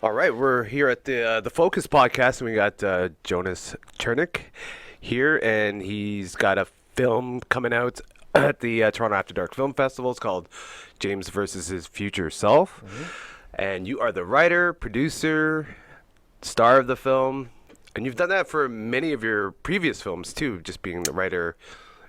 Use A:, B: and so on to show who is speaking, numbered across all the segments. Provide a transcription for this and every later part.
A: All right, we're here at the Focus podcast, and we got Jonas Chernick here, and he's got a film coming out at the Toronto After Dark Film Festival. It's called James versus His Future Self, and you are the writer, producer, star of the film, and you've done that for many of your previous films too, just being the writer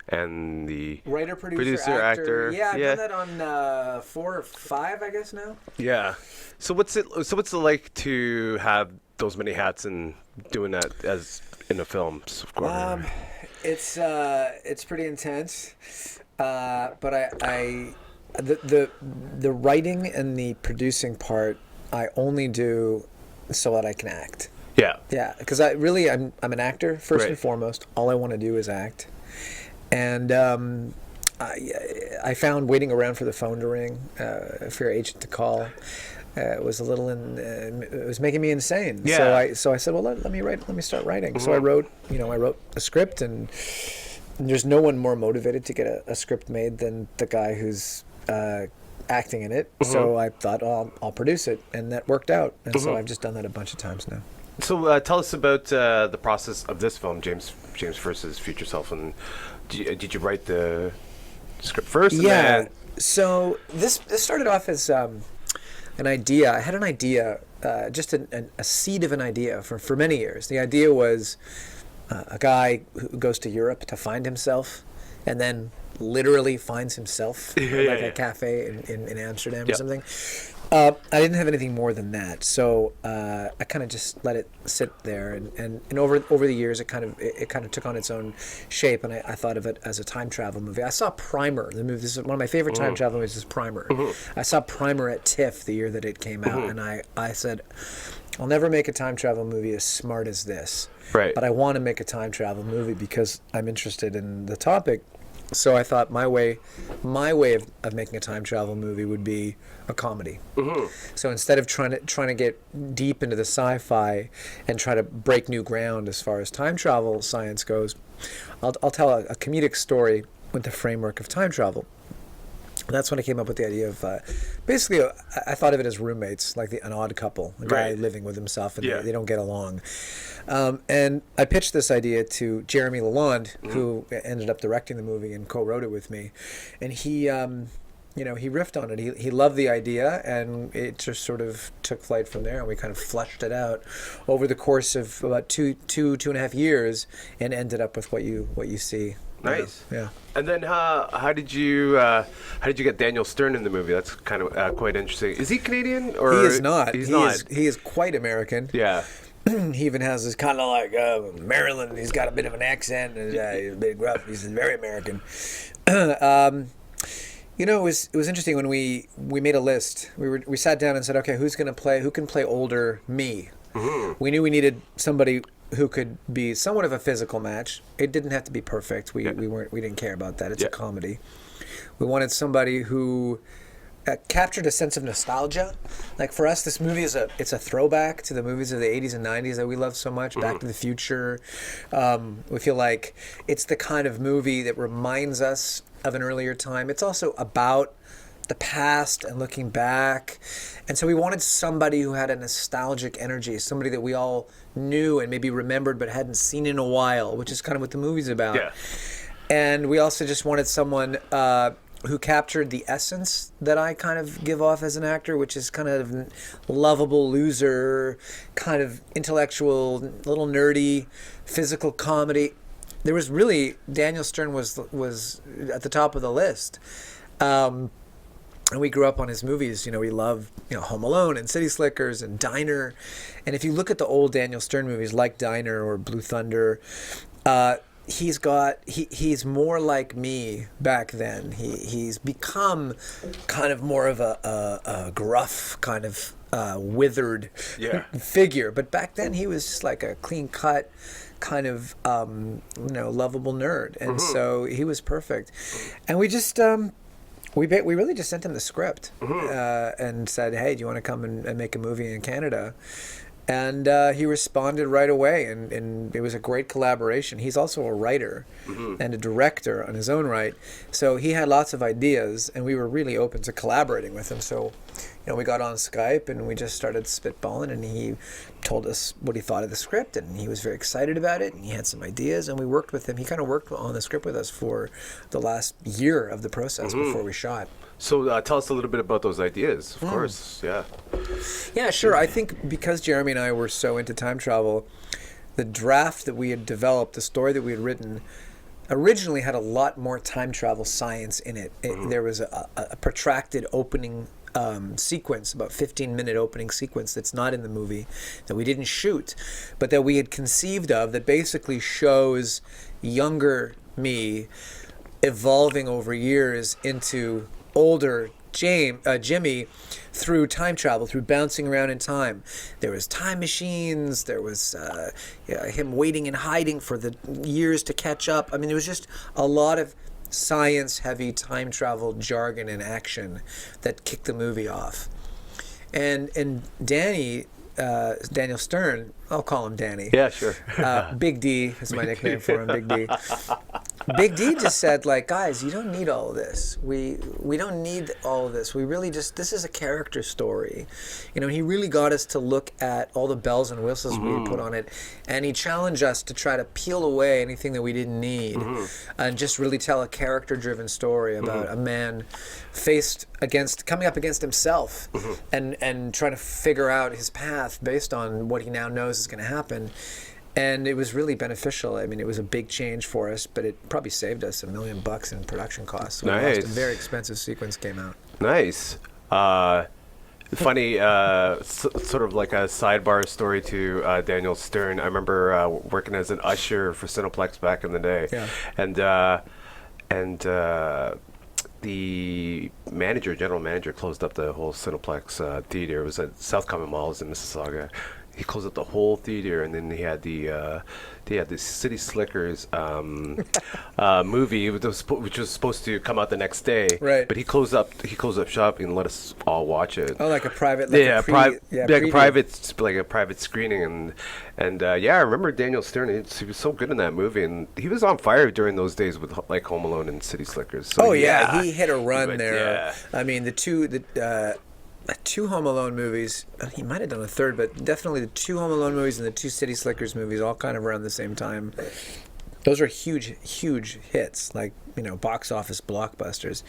A: and the
B: writer, producer,
A: actor.
B: Yeah, I've done that on 4 or 5, I guess now.
A: Yeah. So what's it like to have those many hats and doing that as in a film?
B: It's pretty intense, but the writing and the producing part I only do so that I can act.
A: Yeah.
B: Yeah, because I'm an actor first
A: Right.
B: and foremost. All I want to do is act. And I found waiting around for the phone to ring, for your agent to call, was a little it was making me insane.
A: Yeah.
B: So I said, well, let me start writing. So I wrote a script, and there's no one more motivated to get a script made than the guy who's acting in it. So I thought, oh, I'll produce it, and that worked out. And so I've just done that a bunch of times now.
A: So tell us about the process of this film, James versus Future Self, and did you write the script first?
B: Yeah. So this started off as an idea. I had an idea, just a seed of an idea for many years. The idea was a guy who goes to Europe to find himself, and then literally finds himself a cafe in Amsterdam or something. I didn't have anything more than that, so I kind of just let it sit there, and over the years, it kind of took on its own shape, and I thought of it as a time travel movie. I saw Primer, the movie. This is one of my favorite time travel movies. Is Primer. I saw Primer at TIFF the year that it came out, and I said, I'll never make a time travel movie as smart as this,
A: Right.
B: but I want to make a time travel movie because I'm interested in the topic. So I thought my way of making a time travel movie would be a comedy. So instead of trying to get deep into the sci-fi and try to break new ground as far as time travel science goes, I'll tell a comedic story with the framework of time travel. And that's when I came up with the idea of basically I thought of it as roommates, like an odd couple, a guy living with himself, and they don't get along. And I pitched this idea to Jeremy Lomond, who ended up directing the movie and co-wrote it with me, and he riffed on it. He loved the idea, and it just sort of took flight from there, and we kind of fleshed it out over the course of about two and a half years, and ended up with what you see.
A: Nice.
B: Yeah.
A: And then how did you get Daniel Stern in the movie? That's kind of quite interesting. Is he Canadian or
B: He is not.
A: He's not.
B: He is quite American.
A: Yeah.
B: He even has this kind of like Maryland. He's got a bit of an accent, and he's a bit gruff. He's very American. It was interesting when we made a list. We sat down and said, okay, who can play older me? We knew we needed somebody who could be somewhat of a physical match. It didn't have to be perfect. We didn't care about that. It's a comedy. We wanted somebody who captured a sense of nostalgia. Like for us, this movie it's a throwback to the movies of the 80s and 90s that we love so much. Back to the Future. We feel like it's the kind of movie that reminds us of an earlier time. It's also about the past and looking back. And so we wanted somebody who had a nostalgic energy, somebody that we all knew and maybe remembered but hadn't seen in a while, which is kind of what the movie's about.
A: Yeah.
B: And we also just wanted someone who captured the essence that I kind of give off as an actor, which is kind of lovable loser, kind of intellectual, little nerdy, physical comedy. There was really, Daniel Stern was at the top of the list. And we grew up on his movies. We love, Home Alone and City Slickers and Diner. And if you look at the old Daniel Stern movies like Diner or Blue Thunder, he's more like me back then. He's become kind of more of a gruff kind of withered figure. But back then he was just like a clean cut kind of lovable nerd. And so he was perfect. And we just we really just sent him the script and said, hey, do you want to come and make a movie in Canada? And he responded right away, and it was a great collaboration. He's also a writer and a director on his own right, so he had lots of ideas, and we were really open to collaborating with him. So, we got on Skype, and we just started spitballing, and he told us what he thought of the script, and he was very excited about it, and he had some ideas, and we worked with him. He kind of worked on the script with us for the last year of the process before we shot.
A: So tell us a little bit about those ideas, of course. Yeah.
B: Yeah, sure. I think because Jeremy and I were so into time travel, the draft that we had developed, the story that we had written, originally had a lot more time travel science in it. There was a protracted opening sequence, about 15-minute opening sequence that's not in the movie, that we didn't shoot, but that we had conceived of, that basically shows younger me evolving over years into older Jimmy through time travel, through bouncing around in time. There was time machines, there was him waiting and hiding for the years to catch up. I mean, there was just a lot of science-heavy time travel jargon and action that kicked the movie off. And Daniel Stern, I'll call him Danny.
A: Yeah, sure.
B: Big D is my nickname for him, Big D. Big D just said, like, guys, you don't need all of this. We don't need all of this. We really just, this is a character story. He really got us to look at all the bells and whistles we had put on it, and he challenged us to try to peel away anything that we didn't need and just really tell a character-driven story about a man coming up against himself and trying to figure out his path based on what he now knows is going to happen. And it was really beneficial. I mean, it was a big change for us, but it probably saved us $1 million in production costs. So
A: nice.
B: A very expensive sequence came out.
A: Nice. Funny, sort of like a sidebar story to Daniel Stern. I remember working as an usher for Cineplex back in the day.
B: Yeah.
A: And the general manager, closed up the whole Cineplex theater. It was at South Common Malls in Mississauga. He closed up the whole theater, and then he had the City Slickers movie, which was supposed to come out the next day.
B: Right.
A: But he closed up shop and let us all watch it.
B: Oh, like a private,
A: a private screening, and I remember Daniel Stern. He was so good in that movie, and he was on fire during those days with like Home Alone and City Slickers. So,
B: he hit a run there.
A: Yeah.
B: I mean, the two Home Alone movies, he might have done a third, but definitely the two Home Alone movies and the two City Slickers movies, all kind of around the same time. Those are huge, huge hits, like, box office blockbusters.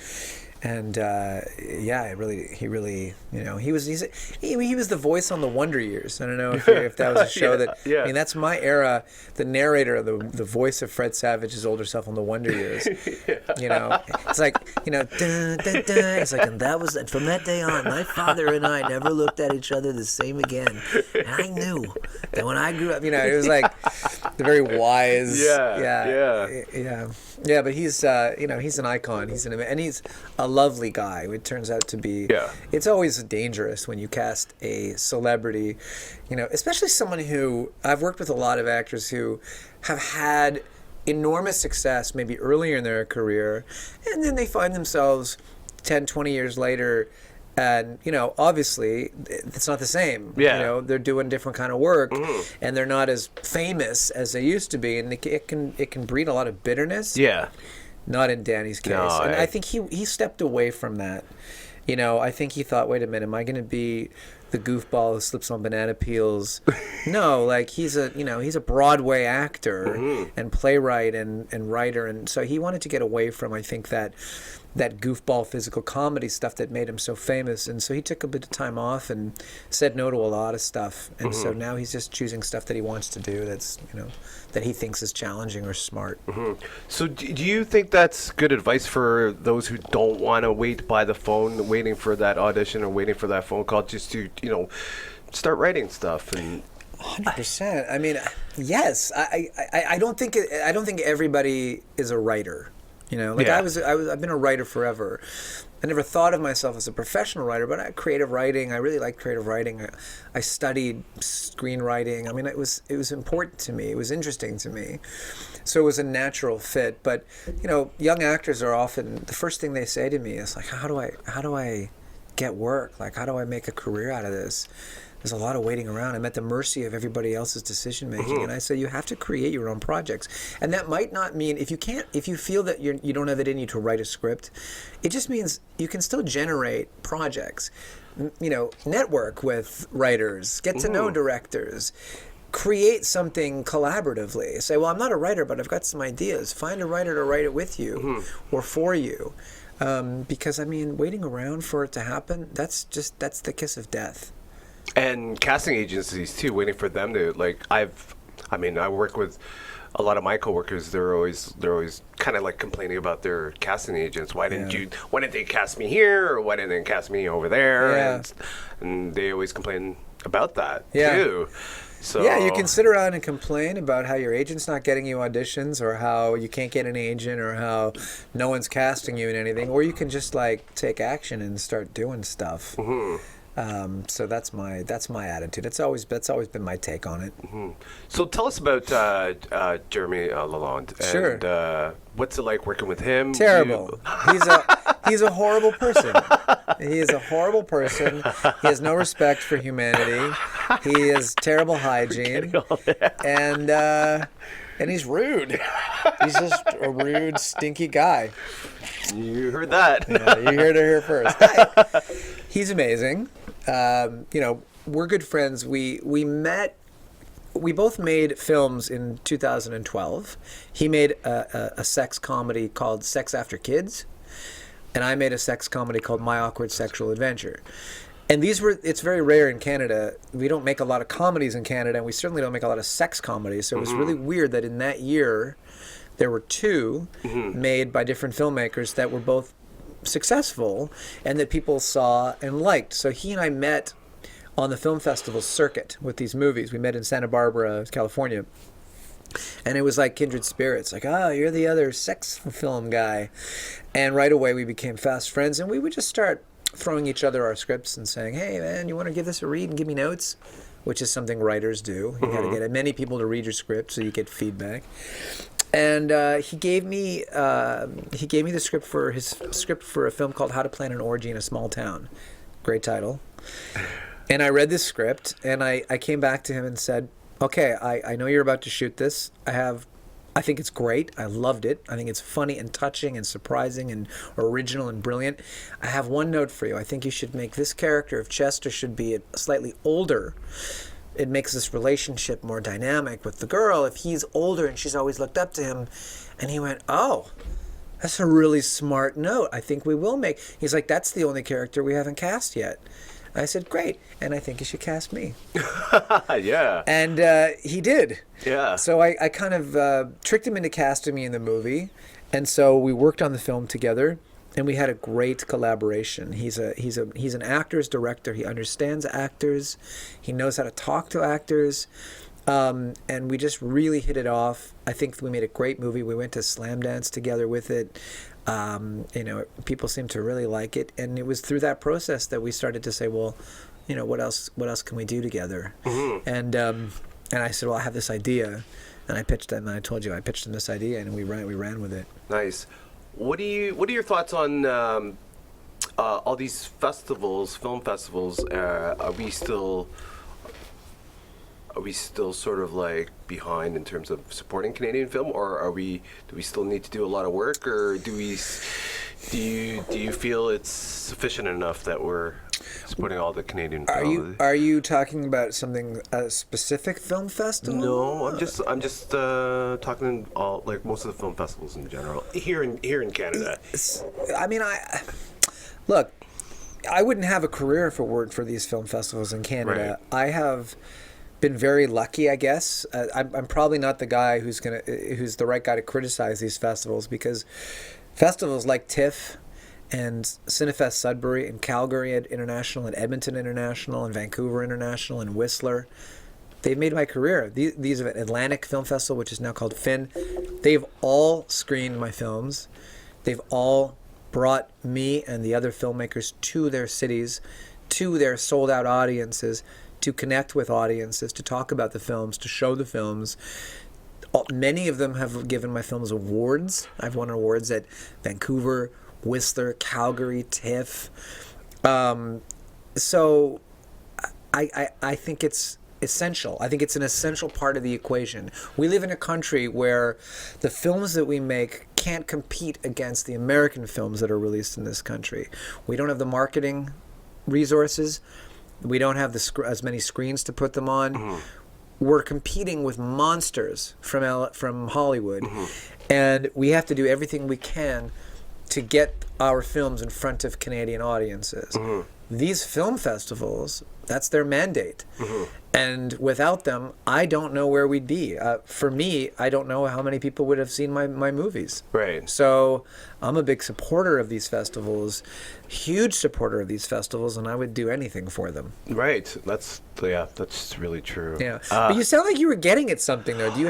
B: And he really, he was the voice on the Wonder Years. I don't know if that was a show
A: yeah.
B: I mean, that's my era. The narrator, the voice of Fred Savage's older self on the Wonder Years. It's like, dun, dun, dun. It's like, and that was, and from that day on, my father and I never looked at each other the same again. And I knew that when I grew up, it was like the very wise. Yeah. But he's an icon. And he's a lovely guy. It turns out to be.
A: Yeah.
B: It's always dangerous when you cast a celebrity, especially someone who, I've worked with a lot of actors who have had enormous success maybe earlier in their career, and then they find themselves 10, 20 years later, and obviously it's not the same.
A: Yeah.
B: They're doing different kind of work, and they're not as famous as they used to be, and it can breed a lot of bitterness.
A: Yeah.
B: Not in Danny's case.
A: No,
B: and I think he stepped away from that. I think he thought, wait a minute, am I going to be the goofball who slips on banana peels? No, like he's a Broadway actor and playwright and writer, and so he wanted to get away from, I think, that goofball physical comedy stuff that made him so famous, and so he took a bit of time off and said no to a lot of stuff, and so now he's just choosing stuff that he wants to do that's that he thinks is challenging or smart.
A: So do you think that's good advice for those who don't want to wait by the phone, waiting for that audition or waiting for that phone call, just to start writing stuff? And
B: 100%. I mean, yes. I don't think everybody is a writer. I've been a writer forever. I never thought of myself as a professional writer, but creative writing. I really liked creative writing. I studied screenwriting. I mean, it was important to me. It was interesting to me. So it was a natural fit. But young actors are often, the first thing they say to me is like, how do I get work? Like, how do I make a career out of this? there's a lot of waiting around. I'm at the mercy of everybody else's decision making. And I say you have to create your own projects. And that might not mean if you feel that you don't have it in you to write a script, it just means you can still generate projects. Network with writers, get to know directors, create something collaboratively. Say, well, I'm not a writer, but I've got some ideas. Find a writer to write it with you or for you. Because, waiting around for it to happen, that's the kiss of death.
A: And casting agencies, too, waiting for them to, I work with a lot of my coworkers. They're always kind of complaining about their casting agents. Why didn't they cast me here, or why didn't they cast me over there?
B: Yeah.
A: And they always complain about that
B: Yeah.
A: too. So
B: yeah, you can sit around and complain about how your agent's not getting you auditions, or how you can't get an agent, or how no one's casting you in anything, or you can just take action and start doing stuff. So that's my attitude. That's always been my take on it.
A: So tell us about Jeremy Lalonde.
B: Sure.
A: And what's it like working with him?
B: Terrible. He's a horrible person. He is a horrible person. He has no respect for humanity. He has terrible hygiene, and he's rude. He's just a rude, stinky guy.
A: You heard that.
B: Yeah, you heard it here first. He's amazing. We're good friends. We both made films in 2012. He made a sex comedy called Sex After Kids, and I made a sex comedy called My Awkward Sexual Adventure. And it's very rare in Canada. We don't make a lot of comedies in Canada, and we certainly don't make a lot of sex comedies. So it was really weird that in that year, there were two made by different filmmakers that were both successful and that people saw and liked. So he and I met on the film festival circuit with these movies. We met in Santa Barbara, California. And it was like kindred spirits. You're the other sex film guy. And right away we became fast friends, and we would just start throwing each other our scripts and saying, hey man, you want to give this a read and give me notes? Which is something writers do. You got to get as many people to read your script so you get feedback. And he gave me the script for a film called How to Plan an Orgy in a Small Town. Great title. And I read this script, and I came back to him and said, okay, I know you're about to shoot this. I think it's great. I loved it. I think it's funny and touching and surprising and original and brilliant. I have one note for you. I think you should make this character, if Chester should be slightly older, it makes this relationship more dynamic with the girl. If he's older and she's always looked up to him. And he went, oh, that's a really smart note. I think we will make. He's like, that's the only character we haven't cast yet. I said, great, and I think you should cast me.
A: Yeah.
B: And he did.
A: Yeah.
B: So I kind of tricked him into casting me in the movie, and so we worked on the film together, and we had a great collaboration. He's an actor's director. He understands actors. He knows how to talk to actors, and we just really hit it off. I think we made a great movie. We went to Slam Dance together with it. People seem to really like it, and it was through that process that we started to say, well, what else can we do together? And I said, well, I have this idea, and I pitched it, and I told you I pitched him this idea, and we ran with it.
A: Nice. What are your thoughts on all these festivals, film festivals? Are we still sort of behind in terms of supporting Canadian film, or do we still need to do a lot of work, or do you feel it's sufficient enough that we're supporting all the Canadian film?
B: Are you talking about a specific film festival?
A: No, I'm just talking all most of the film festivals in general here in Canada.
B: Look, I wouldn't have a career if it weren't for these film festivals in Canada.
A: Right.
B: I have been very lucky, I guess. I'm probably not the guy who's the right guy to criticize these festivals, because festivals like TIFF and Cinefest Sudbury and Calgary International and Edmonton International and Vancouver International and Whistler, they've made my career. These are Atlantic Film Festival, which is now called FIN. They've all screened my films. They've all brought me and the other filmmakers to their cities, to their sold-out audiences, to connect with audiences, to talk about the films, to show the films. Many of them have given my films awards. I've won awards at Vancouver, Whistler, Calgary, TIFF. So I think it's essential. I think it's an essential part of the equation. We live in a country where the films that we make can't compete against the American films that are released in this country. We don't have the marketing resources. We don't have as many screens to put them on. We're competing with monsters from Hollywood, and we have to do everything we can to get our films in front of Canadian audiences. These film festivals, that's their mandate. And without them, I don't know where we'd be. For me, I don't know how many people would have seen my movies.
A: Right.
B: So I'm a big supporter of these festivals, huge supporter of these festivals, and I would do anything for them.
A: Right. That's really true.
B: Yeah. But you sound like you were getting at something, though. We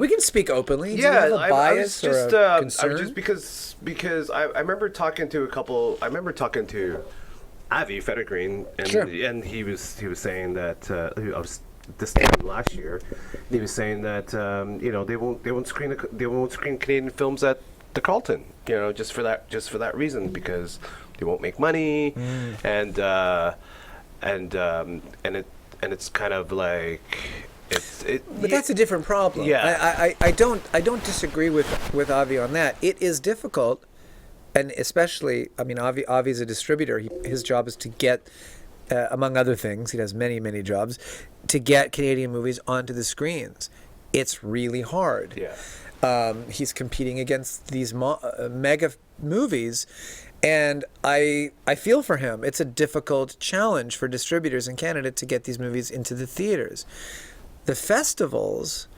B: can speak openly. Do you have a bias or a concern?
A: Just because I remember talking to Avi Federgreen, and he was saying that this time last year, he was saying that they won't screen Canadian films at the Carlton, just for that reason, because they won't make money, and it's kind of like
B: But that's a different problem.
A: Yeah.
B: I don't disagree with Avi on that. It is difficult. And especially, I mean, Avi's a distributor. His job is to get, among other things, he does many, many jobs, to get Canadian movies onto the screens. It's really hard.
A: Yeah.
B: He's competing against these mega movies, and I feel for him. It's a difficult challenge for distributors in Canada to get these movies into the theaters. The festivals,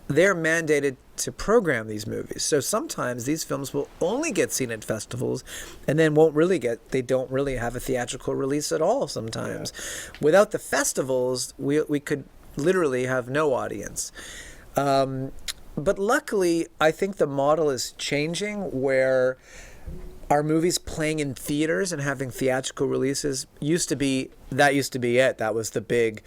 B: they're mandated to program these movies. So sometimes these films will only get seen at festivals and then they don't really have a theatrical release at all sometimes. Yeah. Without the festivals, we could literally have no audience. But luckily, I think the model is changing where our movies playing in theaters and having theatrical releases used to be it. That was the big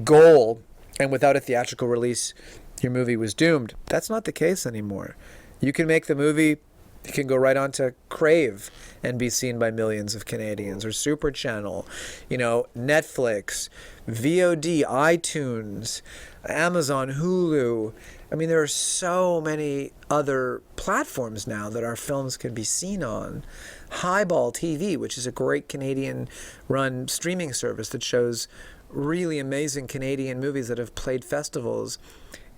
B: goal. And without a theatrical release, your movie was doomed. That's not the case anymore. You can make the movie, it can go right on to Crave and be seen by millions of Canadians, or Super Channel, Netflix, VOD, iTunes, Amazon, Hulu. I mean, there are so many other platforms now that our films can be seen on. Highball TV, which is a great Canadian-run streaming service that shows really amazing Canadian movies that have played festivals.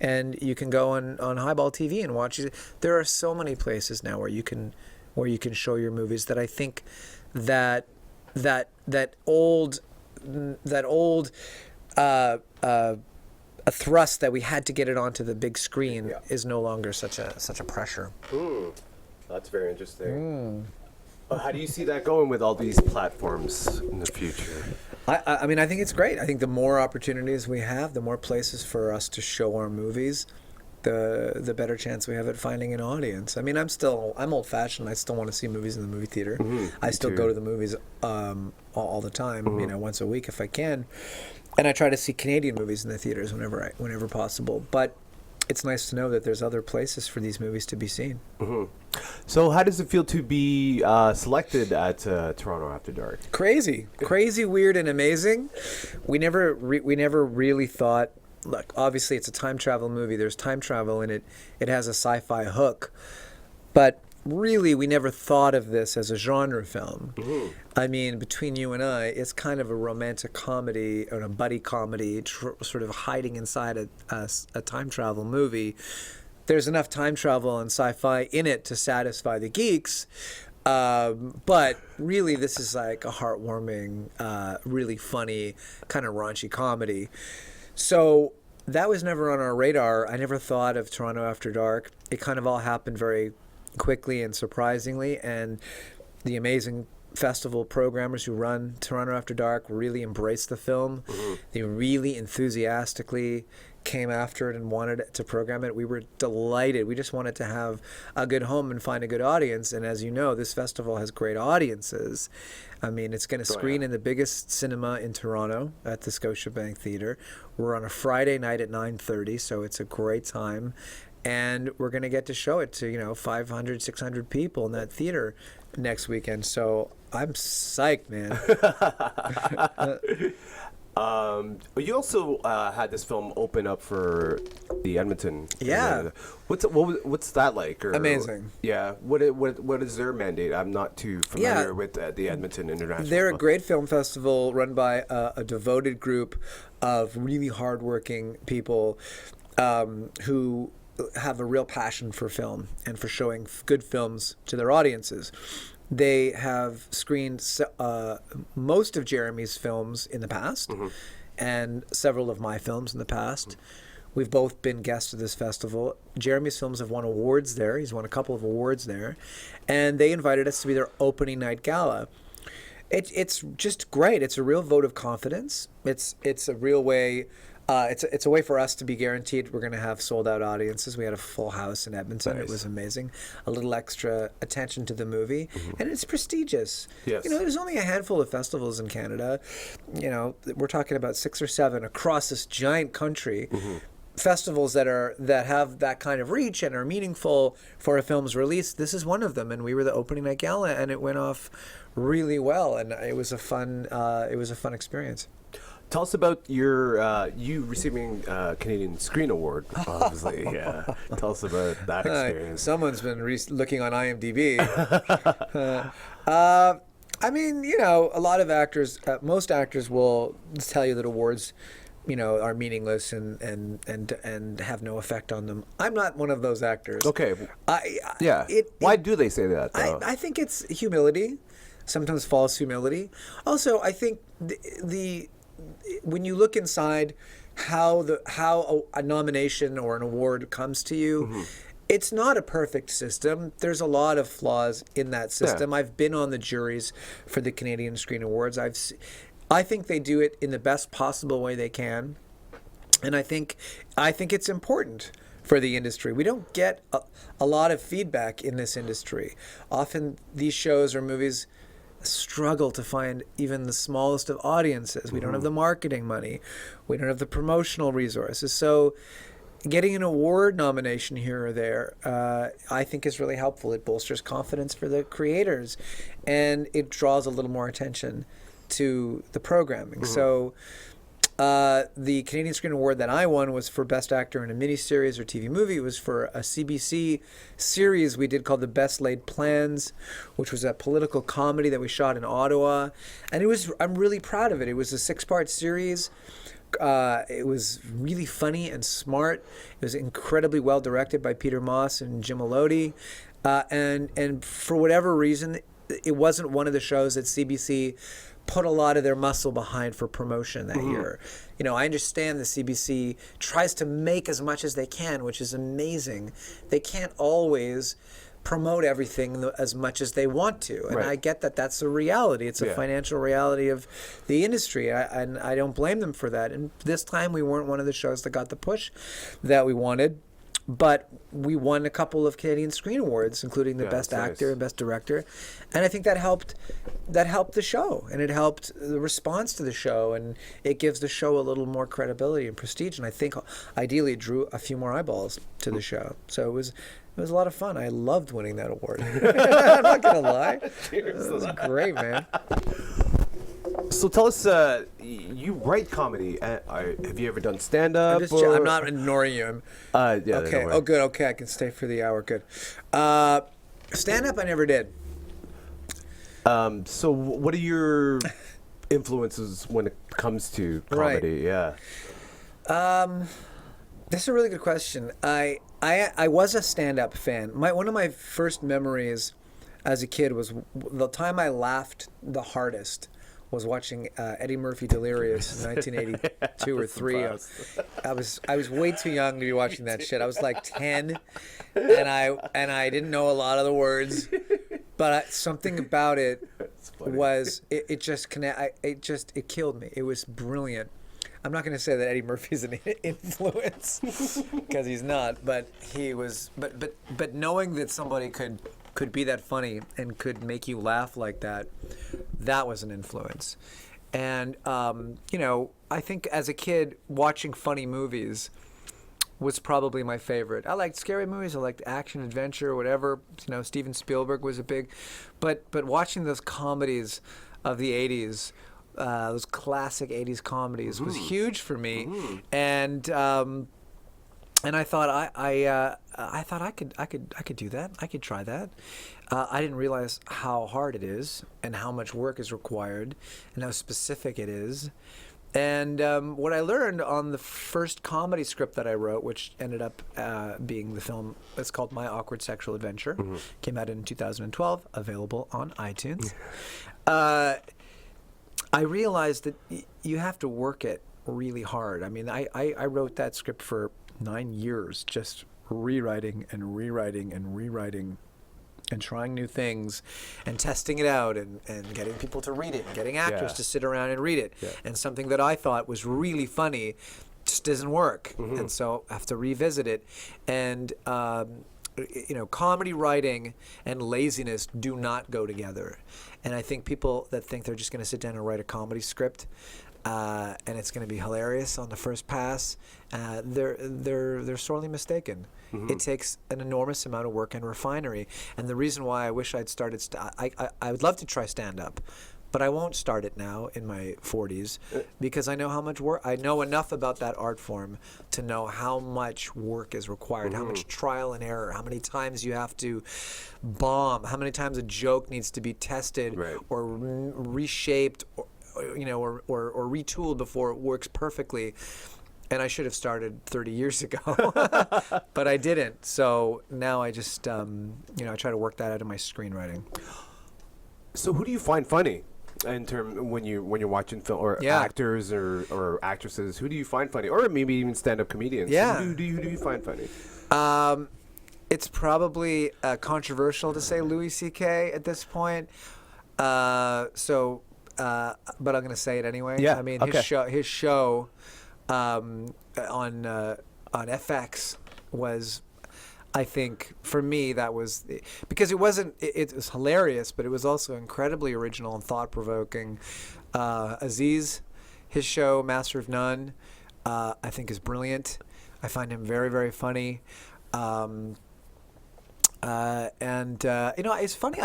B: And you can go on Highball TV and watch it. There are so many places now where you can show your movies that I think that old a thrust that we had to get it onto the big screen is no longer such a pressure.
A: That's very interesting. How do you see that going with all these platforms in the future?
B: I mean, I think it's great. I think the more opportunities we have, the more places for us to show our movies, the better chance we have at finding an audience. I mean, I'm old-fashioned. I still want to see movies in the movie theater. I still go to the movies all the time, once a week if I can. And I try to see Canadian movies in the theaters whenever possible. But it's nice to know that there's other places for these movies to be seen.
A: So how does it feel to be selected at Toronto After Dark?
B: Crazy, weird, and amazing. We never really thought. Look, obviously it's a time travel movie. There's time travel in it. It has a sci-fi hook, but really we never thought of this as a genre film. I mean, between you and I, it's kind of a romantic comedy or a buddy comedy, sort of hiding inside a time travel movie. There's enough time travel and sci-fi in it to satisfy the geeks, but really this is like a heartwarming, really funny, kind of raunchy comedy. So that was never on our radar. I never thought of Toronto After Dark. It kind of all happened very quickly and surprisingly, and the amazing festival programmers who run Toronto After Dark really embraced the film. They really enthusiastically came after it and wanted to program it. We were delighted. We just wanted to have a good home and find a good audience. And as you know, this festival has great audiences. I mean, it's going to screen in the biggest cinema in Toronto at the Scotiabank Theatre. We're on a Friday night at 9:30, so it's a great time. And we're going to get to show it to, 500, 600 people in that theater. next weekend, so I'm psyched, man.
A: You also had this film open up for the Edmonton.
B: Yeah.
A: What's that like? Or,
B: Amazing.
A: Yeah. What is their mandate? I'm not too familiar with the Edmonton International.
B: They're a great film festival run by a devoted group of really hardworking people who have a real passion for film and for showing good films to their audiences. They have screened most of Jeremy's films in the past, and several of my films in the past. We've both been guests of this festival. Jeremy's films have won awards there. He's won a couple of awards there. And they invited us to be their opening night gala. It's just great. It's a real vote of confidence. It's a real way... it's a way for us to be guaranteed we're going to have sold-out audiences. We had a full house in Edmonton. Nice. It was amazing. A little extra attention to the movie. And it's prestigious.
A: Yes.
B: There's only a handful of festivals in Canada. We're talking about 6 or 7 across this giant country. Festivals that have that kind of reach and are meaningful for a film's release. This is one of them, and we were the opening night gala, and it went off really well, and it was a fun experience.
A: Tell us about your you receiving Canadian Screen Award, obviously. Yeah. Tell us about that experience.
B: Someone's been looking on IMDb. I mean, a lot of actors, most actors will tell you that awards, are meaningless and have no effect on them. I'm not one of those actors.
A: Okay. Why do they say that, though?
B: I think it's humility, sometimes false humility. Also, I think when you look inside how a nomination or an award comes to you, it's not a perfect system. There's a lot of flaws in that system. Yeah. I've been on the juries for the Canadian Screen Awards. I think they do it in the best possible way they can, and I think it's important for the industry. We don't get a lot of feedback in this industry. Often these shows or movies struggle to find even the smallest of audiences. We don't have the marketing money. We don't have the promotional resources. So getting an award nomination here or there, I think is really helpful. It bolsters confidence for the creators, and it draws a little more attention to the programming. So the Canadian Screen Award that I won was for Best Actor in a Miniseries or TV Movie. It was for a CBC series we did called The Best Laid Plans, which was a political comedy that we shot in Ottawa. And I'm really proud of it. It was a 6-part series. It was really funny and smart. It was incredibly well directed by Peter Moss and Jim Elodie. And for whatever reason, it wasn't one of the shows that CBC put a lot of their muscle behind for promotion that year. I understand the CBC tries to make as much as they can, which is amazing. They can't always promote everything as much as they want to. And I get that that's a reality. It's a financial reality of the industry. And I don't blame them for that. And this time we weren't one of the shows that got the push that we wanted. But we won a couple of Canadian Screen Awards, including the Best Actor and Best Director, and I think that helped the show, and it helped the response to the show, and it gives the show a little more credibility and prestige, and I think ideally it drew a few more eyeballs to the show. So it was a lot of fun. I loved winning that award. I'm not gonna lie, it was great, man.
A: So tell us, you write comedy. Have you ever done stand-up?
B: I'm not ignoring you. Okay. Oh, good. Okay, I can stay for the hour. Good. Stand-up, I never did.
A: So what are your influences when it comes to comedy?
B: Right. Yeah. This is a really good question. I was a stand-up fan. One of my first memories as a kid was the time I laughed the hardest was watching Eddie Murphy Delirious in 1982 or 3. I was way too young to be watching that shit. I was like 10, and I didn't know a lot of the words, but something about it was it killed me. It was brilliant. I'm not going to say that Eddie Murphy's an influence because he's not, but he was. But knowing that somebody could be that funny and could make you laugh like that, that was an influence. And I think as a kid watching funny movies was probably my favorite. I liked scary movies. I liked action, adventure, whatever. Steven Spielberg was a big, but watching those comedies of the '80s, those classic '80s comedies, was huge for me, and I thought I thought I could do that. I could try that. I didn't realize how hard it is and how much work is required and how specific it is. And what I learned on the first comedy script that I wrote, which ended up being the film, it's called My Awkward Sexual Adventure, came out in 2012, available on iTunes. I realized that you have to work it really hard. I mean, I wrote that script for 9 years, just rewriting and rewriting and rewriting and trying new things and testing it out and getting people to read it and getting actors to sit around and read it. And something that I thought was really funny just doesn't work. And so I have to revisit it. And, comedy writing and laziness do not go together. And I think people that think they're just going to sit down and write a comedy script and it's going to be hilarious on the first pass, they're sorely mistaken. It takes an enormous amount of work and refinery. And the reason why I wish I'd started, I would love to try stand-up, but I won't start it now in my 40s because I know how much work, I know enough about that art form to know how much work is required, how much trial and error, how many times you have to bomb, how many times a joke needs to be tested or reshaped or retooled before it works perfectly. And I should have started 30 years ago, but I didn't. So now I just, I try to work that out of my screenwriting.
A: So who do you find funny in when you're watching film, or actors or actresses? Who do you find funny, or maybe even stand-up comedians?
B: Yeah.
A: Who do you find funny?
B: It's probably controversial to say Louis C.K. at this point. But I'm going to say it anyway.
A: Yeah.
B: I mean, his show on FX was, I think, for me, that was because it was hilarious, but it was also incredibly original and thought-provoking. Aziz, his show Master of None, I think is brilliant. I find him very, very funny. It's funny.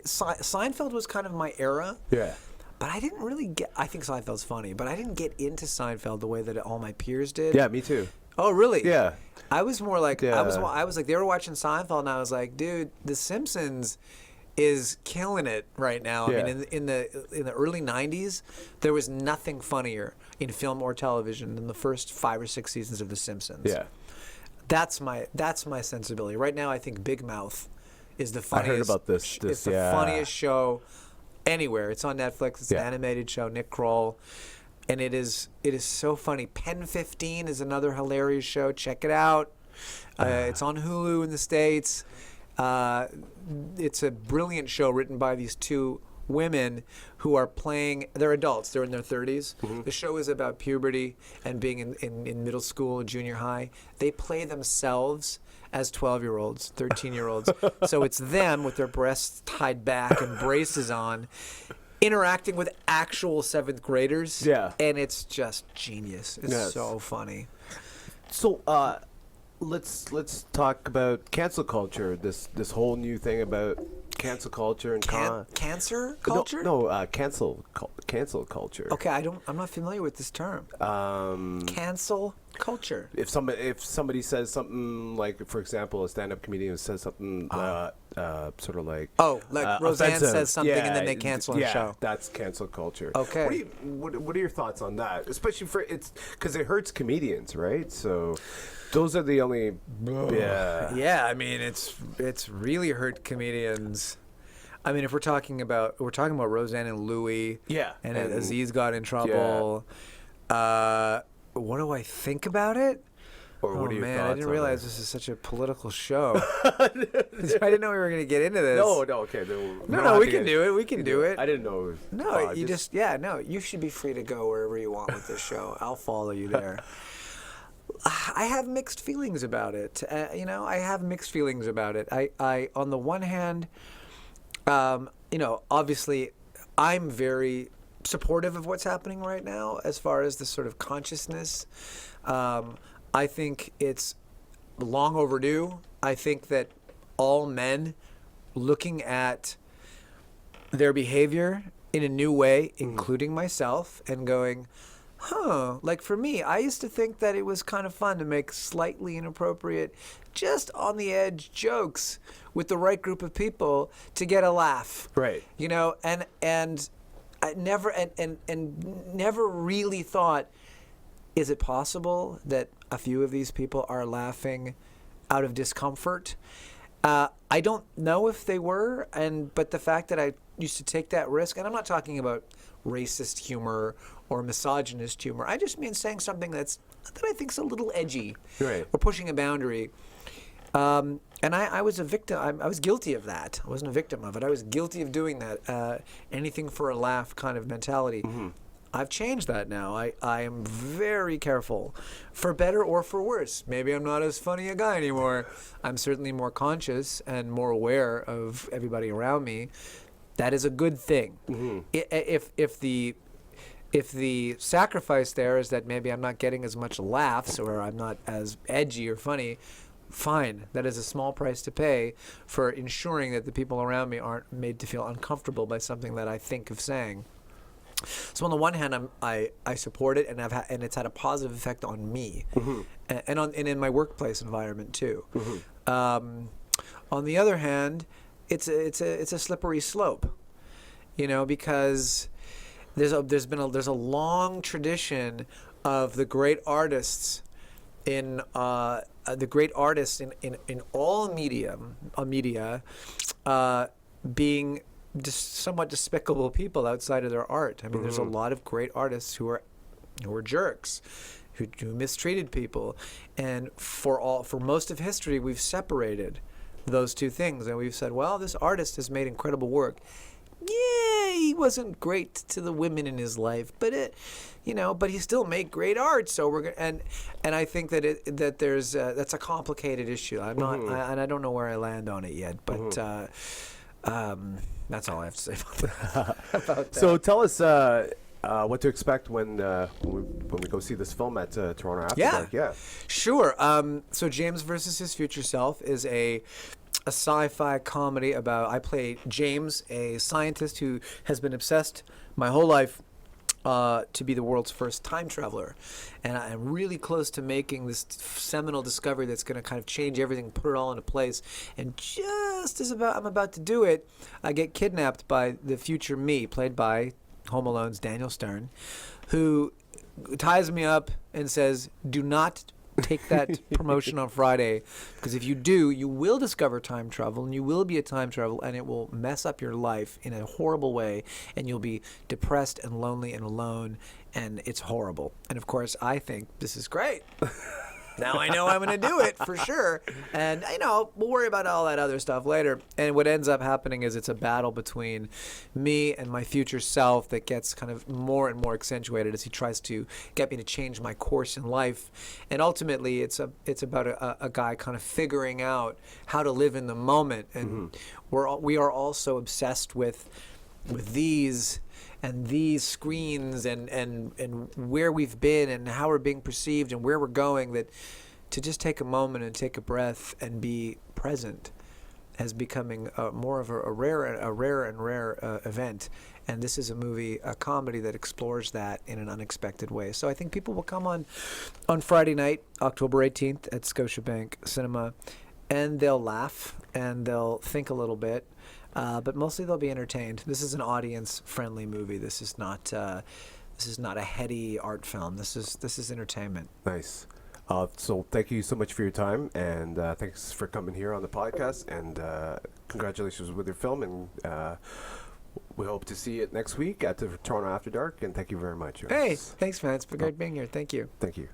B: Seinfeld was kind of my era.
A: Yeah.
B: But I didn't really I think Seinfeld's funny, but I didn't get into Seinfeld the way that all my peers did.
A: Yeah, me too.
B: Oh, really?
A: Yeah.
B: I was more like, I was like, they were watching Seinfeld, and I was like, dude, The Simpsons is killing it right now.
A: Yeah.
B: I mean, in the early '90s, there was nothing funnier in film or television than the first 5 or 6 seasons of The Simpsons.
A: Yeah.
B: That's my sensibility. Right now, I think Big Mouth is the funniest.
A: I heard about this.
B: It's the funniest show anywhere. It's on Netflix. It's an animated show. Nick Kroll, and it is so funny. Pen 15 is another hilarious show. Check it out. It's on Hulu in the States. It's a brilliant show written by these two women who are playing. They're adults. They're in their 30s. The show is about puberty and being in middle school, junior high. They play themselves as 12-year-olds, 13-year-olds. So it's them with their breasts tied back and braces on, interacting with actual 7th graders.
A: Yeah.
B: And it's just genius. It's so funny.
A: So let's talk about cancel culture. This whole new thing about cancel culture and
B: cancer culture?
A: No, cancel culture.
B: Okay, I'm not familiar with this term. Cancel culture.
A: If somebody says something, like, for example, a stand-up comedian says something sort of like
B: Roseanne
A: offensive.
B: says something and then they cancel the show.
A: That's cancel culture.
B: Okay.
A: What are your thoughts on that? Especially because it hurts comedians, right? So those are the only.
B: Yeah, I mean, it's really hurt comedians. I mean, if we're talking about Roseanne and Louis.
A: Yeah.
B: And Aziz got in trouble. Yeah. What do I think about it?
A: Or what are your thoughts?
B: I didn't realize this is such a political show. I didn't know we were going to get into this.
A: No, okay.
B: No, we can do it. We can do it.
A: I didn't know.
B: No, you should be free to go wherever you want with this show. I'll follow you there. I have mixed feelings about it. I have mixed feelings about it. I on the one hand, obviously, I'm very supportive of what's happening right now as far as the sort of consciousness. I think it's long overdue. I think that all men looking at their behavior in a new way, including myself, and going, like for me, I used to think that it was kind of fun to make slightly inappropriate, just on the edge jokes with the right group of people to get a laugh.
A: Right.
B: And I never really thought, is it possible that a few of these people are laughing out of discomfort? I don't know if they were, but the fact that I used to take that risk, and I'm not talking about racist humor or misogynist humor. I just mean saying something that I think is a little edgy,
A: right,
B: or pushing a boundary. And I was a victim. I was guilty of that. I wasn't a victim of it. I was guilty of doing that. Anything for a laugh kind of mentality. Mm-hmm. I've changed that now. I am very careful, for better or for worse. Maybe I'm not as funny a guy anymore. I'm certainly more conscious and more aware of everybody around me. That is a good thing. Mm-hmm. If the sacrifice there is that maybe I'm not getting as much laughs or I'm not as edgy or funny, fine. That is a small price to pay for ensuring that the people around me aren't made to feel uncomfortable by something that I think of saying. So on the one hand, I support it, and it's had a positive effect on me, mm-hmm. and in my workplace environment too. Mm-hmm. On the other hand, it's a slippery slope, because there's a long tradition of the great artists in all media being just somewhat despicable people outside of their art. I mean, mm-hmm. there's a lot of great artists who are jerks, who mistreated people, and for most of history, we've separated those two things, and we've said, well, this artist has made incredible work. Yeah, he wasn't great to the women in his life, but but he still made great art. So we're and I think that there's that's a complicated issue. I'm not, mm-hmm. and I don't know where I land on it yet, but. Mm-hmm. That's all I have to say about that.
A: So tell us what to expect when we go see this film at Toronto After Dark. Yeah,
B: sure. So James versus His Future Self is a sci-fi comedy about, I play James, a scientist who has been obsessed my whole life to be the world's first time traveler. And I'm really close to making this seminal discovery that's going to kind of change everything, put it all into place. And just as I'm about to do it, I get kidnapped by the future me, played by Home Alone's Daniel Stern, who ties me up and says, do not take that promotion on Friday, because if you do, you will discover time travel, and you will be a time travel, and it will mess up your life in a horrible way, and you'll be depressed and lonely and alone, and it's horrible. And of course, I think this is great. Now I know I'm going to do it for sure. And, we'll worry about all that other stuff later. And what ends up happening is it's a battle between me and my future self that gets kind of more and more accentuated as he tries to get me to change my course in life. And ultimately, it's about a guy kind of figuring out how to live in the moment. And mm-hmm. we are also obsessed with these screens and where we've been and how we're being perceived and where we're going, that to just take a moment and take a breath and be present is becoming more of a rare and rare event. And this is a comedy that explores that in an unexpected way. So I think people will come on Friday night, October 18th at Scotiabank Cinema, and they'll laugh and they'll think a little bit. But mostly they'll be entertained. This is an audience-friendly movie. This is not a heady art film. This is entertainment.
A: Nice. So thank you so much for your time, and thanks for coming here on the podcast. And congratulations with your film. And we hope to see it next week at the Toronto After Dark. And thank you very much.
B: Hey, thanks, man. It's been great being here. Thank you.
A: Thank you.